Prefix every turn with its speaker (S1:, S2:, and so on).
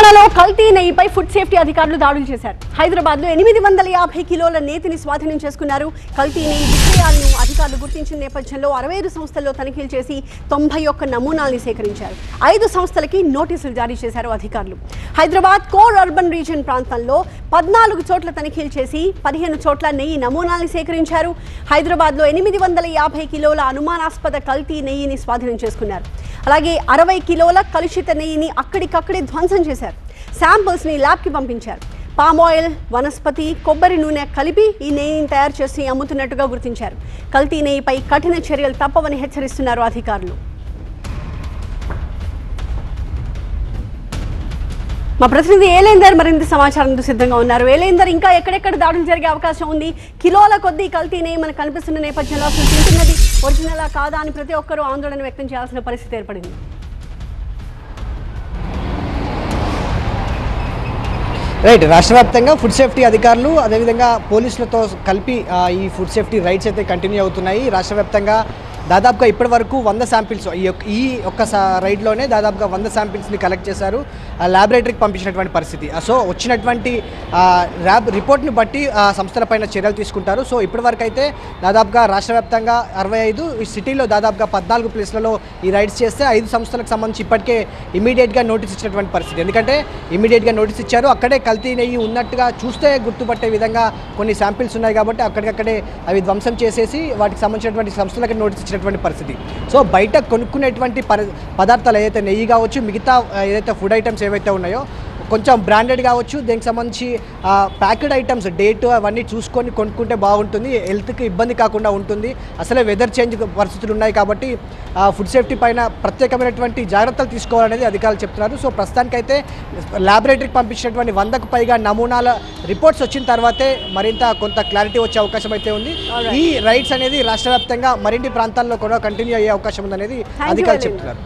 S1: తెలంగాణలో కల్తీ నెయ్యిపై food safety అధికారులు దాడులు చేశారు. హైదరాబాద్ లో 850 కిలోల నేతిని స్వాధీనం చేసుకున్నారు. కల్తీ నెయ్యి విక్రయాలను అధికారులు గుర్తించిన నేపథ్యంలో 65 సంస్థల్లో తనిఖీలు చేసి 91 నమూనాల్ని సేకరించారు. 5 సంస్థలకి నోటీసులు జారీ చేశారు అధికారులు. హైదరాబాద్ కోర్ అర్బన్ రీజియన్ ప్రాంతంలో 14 చోట్ల తనిఖీలు చేసి 15 చోట్ల నెయ్యి నమూనాల్ని సేకరించారు. హైదరాబాద్ లో 850 కిలోల అనుమానాస్పద కల్తీ నెయ్యిని స్వాధీనం చేసుకున్నారు. అలాగే 60 కిలోల కలుషిత నెయ్యిని అక్కడికక్కడే ధ్వంసం చేశారు. శాంపిల్స్ ని ల్యాబ్ కి పంపించారు. పామ్ ఆయిల్, వనస్పతి, కొబ్బరి నూనె కలిపి ఈ నెయ్యిని తయారు చేసి అమ్ముతున్నట్టుగా గుర్తించారు. కల్తీ నెయ్యిపై కఠిన చర్యలు తప్పవని హెచ్చరిస్తున్నారు అధికారులు. మా ప్రతినిధి ఏలేందర్ మరింత సమాచారంతో సిద్ధంగా ఉన్నారు. ఏలేందర్, ఇంకా ఎక్కడెక్కడ దాడులు జరిగే అవకాశం ఉంది? కిలోల కొద్దీ కల్తీ నెయ్యి మనకు కనిపిస్తున్న నేపథ్యంలో అసలు తింటున్నది ఒరిజినలా కాదా అని ప్రతి ఒక్కరూ ఆందోళన వ్యక్తం చేయాల్సిన పరిస్థితి ఏర్పడింది.
S2: రైట్, రాష్ట్ర వ్యాప్తంగా ఫుడ్ సేఫ్టీ అధికారులు అదేవిధంగా పోలీసులతో కలిపి ఈ ఫుడ్ సేఫ్టీ రైడ్స్ అయితే కంటిన్యూ అవుతున్నాయి. రాష్ట్ర వ్యాప్తంగా దాదాపుగా ఇప్పటి వరకు 100 శాంపిల్స్ ఈ ఒక్క రైడ్లోనే దాదాపుగా 100 శాంపిల్స్ని కలెక్ట్ చేశారు. ల్యాబొరేటరీకి పంపించినటువంటి పరిస్థితి. సో వచ్చినటువంటి ల్యాబ్ రిపోర్ట్ని బట్టి సంస్థలపైన చర్యలు తీసుకుంటారు. సో ఇప్పటి వరకు అయితే దాదాపుగా రాష్ట్ర వ్యాప్తంగా 65, ఈ సిటీలో దాదాపుగా 14 ప్లేస్లలో ఈ రైడ్స్ చేస్తే 5 సంస్థలకు సంబంధించి ఇప్పటికే ఇమీడియట్గా నోటీస్ ఇచ్చినటువంటి పరిస్థితి. ఎందుకంటే ఇమీడియట్గా నోటీస్ ఇచ్చారు. అక్కడే కల్తీ నెయ్యి ఉన్నట్టుగా చూస్తే గుర్తుపట్టే విధంగా కొన్ని శాంపిల్స్ ఉన్నాయి కాబట్టి అక్కడికక్కడే అవి ధ్వంసం చేసేసి వాటికి సంబంధించినటువంటి సంస్థలకు నోటీస్ ఇచ్చినటువంటి పరిస్థితి. సో బయట కొనుక్కునేటువంటి పదార్థాలు ఏదైతే నెయ్యి కావచ్చు, మిగతా ఏదైతే ఫుడ్ ఐటమ్స్ ఏవైతే ఉన్నాయో కొంచెం బ్రాండెడ్ కావచ్చు, దీనికి సంబంధించి ప్యాకెడ్ ఐటమ్స్ డేట్ అవన్నీ చూసుకొని కొనుక్కుంటే బాగుంటుంది. హెల్త్కి ఇబ్బంది కాకుండా ఉంటుంది. అసలే వెదర్ చేంజ్ పరిస్థితులు ఉన్నాయి కాబట్టి ఫుడ్ సేఫ్టీ పైన ప్రత్యేకమైనటువంటి జాగ్రత్తలు తీసుకోవాలనేది అధికారులు చెప్తున్నారు. సో ప్రస్తుతానికైతే ల్యాబొరేటరీకి పంపించినటువంటి 100కు పైగా నమూనాల రిపోర్ట్స్ వచ్చిన తర్వాతే మరింత కొంత క్లారిటీ వచ్చే అవకాశం అయితే ఉంది. ఈ రైడ్స్ అనేది రాష్ట్ర వ్యాప్తంగా మరిన్ని ప్రాంతాల్లో కూడా కంటిన్యూ అయ్యే అవకాశం ఉందనేది అధికారులు చెప్తున్నారు.